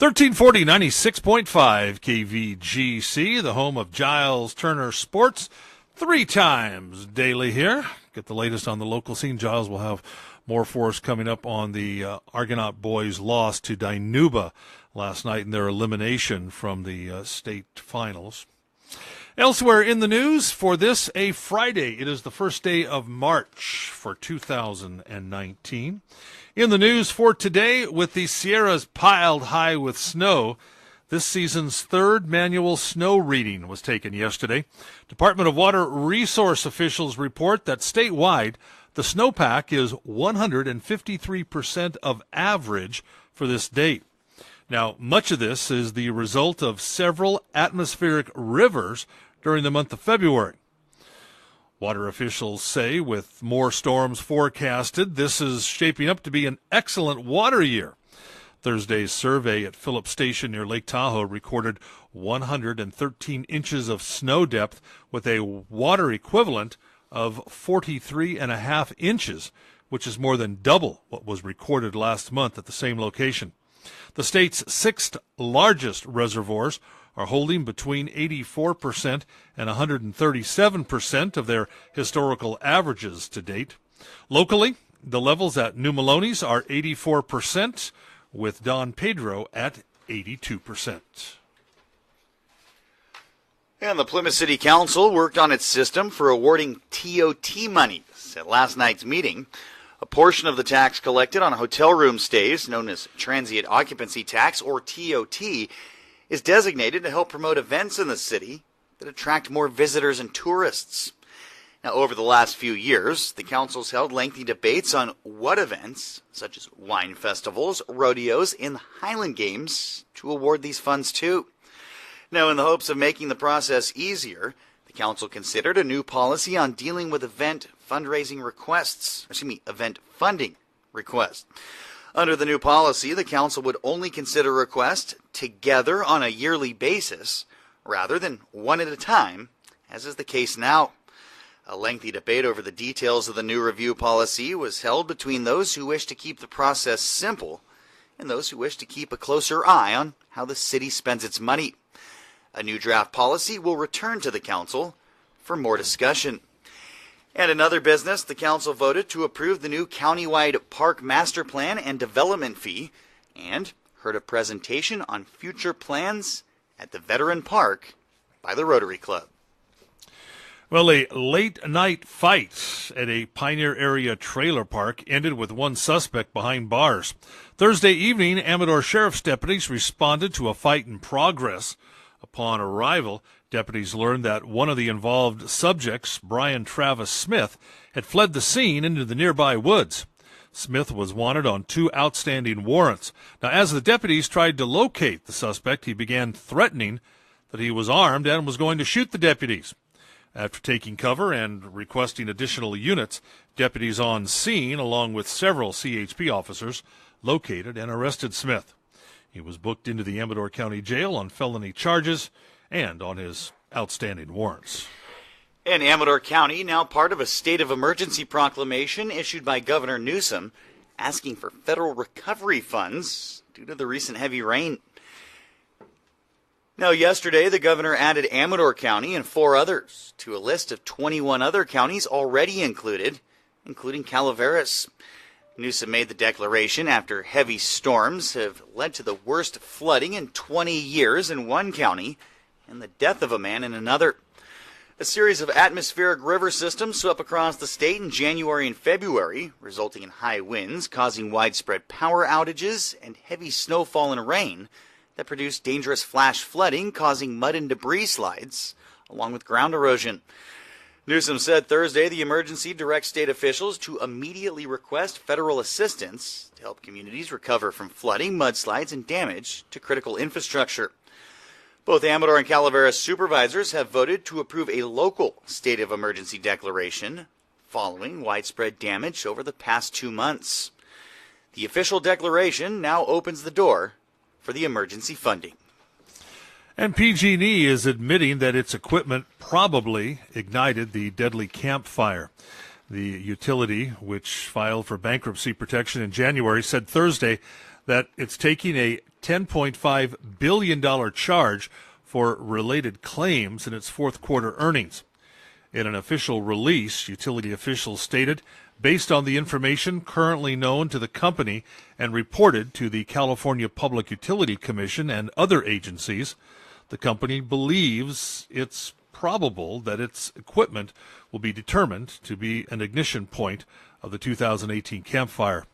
1340 96.5 KVGC, the home of Giles Turner Sports, 3 times daily here. Get the latest on the local scene. Giles will have more for us coming up on the Argonaut boys' loss to Dinuba last night in their elimination from the state finals. Elsewhere in the news for this, a Friday. It is the first day of March for 2019. In the news for today, with the Sierras piled high with snow, this season's 3rd manual snow reading was taken yesterday. Department of Water Resource officials report that statewide, the snowpack is 153% of average for this date. Now, much of this is the result of several atmospheric rivers during the month of February. Water officials say with more storms forecasted, this is shaping up to be an excellent water year. Thursday's survey at Phillips Station near Lake Tahoe recorded 113 inches of snow depth with a water equivalent of 43.5 inches, which is more than double what was recorded last month at the same location. The state's 6th largest reservoirs are holding between 84% and 137% of their historical averages to date. Locally, the levels at New Melones are 84%, with Don Pedro at 82%. And the Plymouth City Council worked on its system for awarding TOT monies at last night's meeting. A portion of the tax collected on hotel room stays, known as Transient Occupancy Tax, or TOT, is designated to help promote events in the city that attract more visitors and tourists. Now, over the last few years, the council's held lengthy debates on what events, such as wine festivals, rodeos, and Highland Games, to award these funds to. Now, in the hopes of making the process easier, the council considered a new policy on dealing with event funding requests. Under the new policy, the council would only consider requests together on a yearly basis, rather than one at a time, as is the case now. A lengthy debate over the details of the new review policy was held between those who wish to keep the process simple and those who wish to keep a closer eye on how the city spends its money. A new draft policy will return to the council for more discussion. And in other business, the council voted to approve the new countywide park master plan and development fee and heard a presentation on future plans at the Veteran Park by the Rotary Club. Well, a late-night fight at a Pioneer area trailer park ended with one suspect behind bars. Thursday evening, Amador Sheriff's deputies responded to a fight in progress. Upon arrival, deputies learned that one of the involved subjects, Brian Travis Smith, had fled the scene into the nearby woods. Smith was wanted on 2 outstanding warrants. Now, as the deputies tried to locate the suspect, he began threatening that he was armed and was going to shoot the deputies. After taking cover and requesting additional units, deputies on scene, along with several CHP officers, located and arrested Smith. He was booked into the Amador County Jail on felony charges and on his outstanding warrants. In Amador County, now part of a state of emergency proclamation issued by Governor Newsom, asking for federal recovery funds due to the recent heavy rain. Now, yesterday, the governor added Amador County and 4 others to a list of 21 other counties already included, including Calaveras. Newsom made the declaration after heavy storms have led to the worst flooding in 20 years in one county and the death of a man in another. A series of atmospheric river systems swept across the state in January and February, resulting in high winds, causing widespread power outages and heavy snowfall and rain that produced dangerous flash flooding, causing mud and debris slides, along with ground erosion. Newsom said Thursday the emergency directs state officials to immediately request federal assistance to help communities recover from flooding, mudslides, and damage to critical infrastructure. Both Amador and Calaveras supervisors have voted to approve a local state of emergency declaration following widespread damage over the past 2 months. The official declaration now opens the door for the emergency funding. And PG&E is admitting that its equipment probably ignited the deadly campfire. The utility, which filed for bankruptcy protection in January, said Thursday that it's taking a $10.5 billion charge for related claims in its fourth quarter earnings. In an official release, utility officials stated, based on the information currently known to the company and reported to the California Public Utility Commission and other agencies, the company believes it's probable that its equipment will be determined to be an ignition point of the 2018 campfire.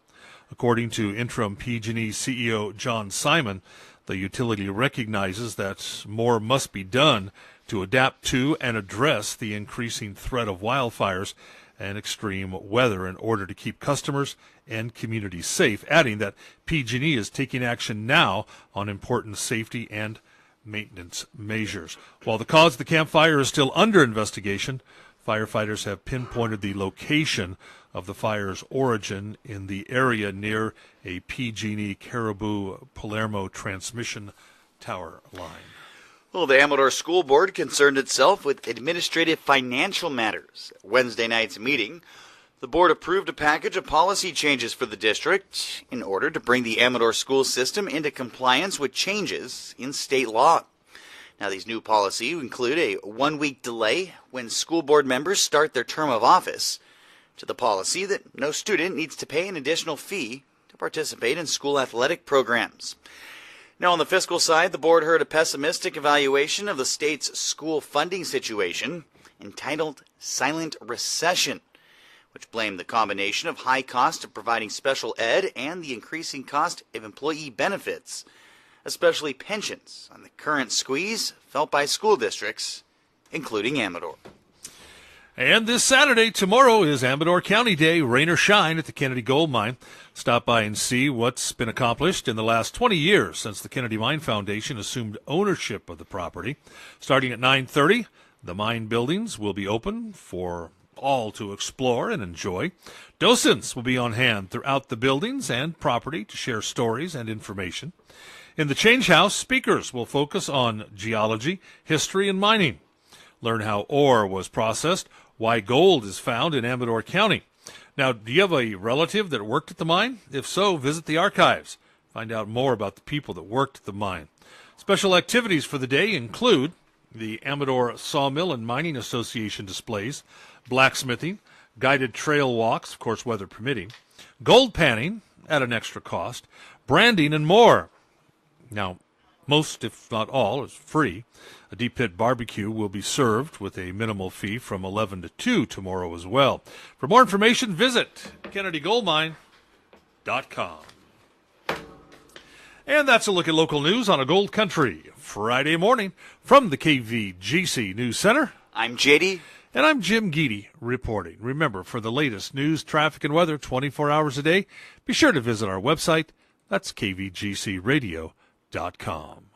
According to interim PG&E CEO John Simon, the utility recognizes that more must be done to adapt to and address the increasing threat of wildfires and extreme weather in order to keep customers and communities safe, adding that PG&E is taking action now on important safety and maintenance measures. While the cause of the campfire is still under investigation, firefighters have pinpointed the location of the fire's origin in the area near a PG&E Caribou Palermo transmission tower line. Well, the Amador School Board concerned itself with administrative financial matters. At Wednesday night's meeting, the board approved a package of policy changes for the district in order to bring the Amador school system into compliance with changes in state law. Now, these new policies include a 1-week delay when school board members start their term of office, to the policy that no student needs to pay an additional fee to participate in school athletic programs. Now, on the fiscal side, the board heard a pessimistic evaluation of the state's school funding situation entitled Silent Recession, which blamed the combination of high cost of providing special ed and the increasing cost of employee benefits, especially pensions, on the current squeeze felt by school districts, including Amador. And this Saturday, tomorrow, is Amador County Day, rain or shine at the Kennedy Gold Mine. Stop by and see what's been accomplished in the last 20 years since the Kennedy Mine Foundation assumed ownership of the property. Starting at 9:30, the mine buildings will be open for all to explore and enjoy. Docents will be on hand throughout the buildings and property to share stories and information. In the Change House, speakers will focus on geology, history, and mining. Learn how ore was processed, why gold is found in Amador County. Now, do you have a relative that worked at the mine? If so, visit the archives. Find out more about the people that worked at the mine. Special activities for the day include the Amador Sawmill and Mining Association displays, blacksmithing, guided trail walks, of course, weather permitting, gold panning at an extra cost, branding, and more. Now, most, if not all, is free. A deep pit barbecue will be served with a minimal fee from 11 to 2 tomorrow as well. For more information, visit KennedyGoldMine.com. And that's a look at local news on a Gold Country Friday morning from the KVGC News Center. I'm JD. And I'm Jim Geedy reporting. Remember, for the latest news, traffic, and weather 24 hours a day, be sure to visit our website. That's kvgcradio.com.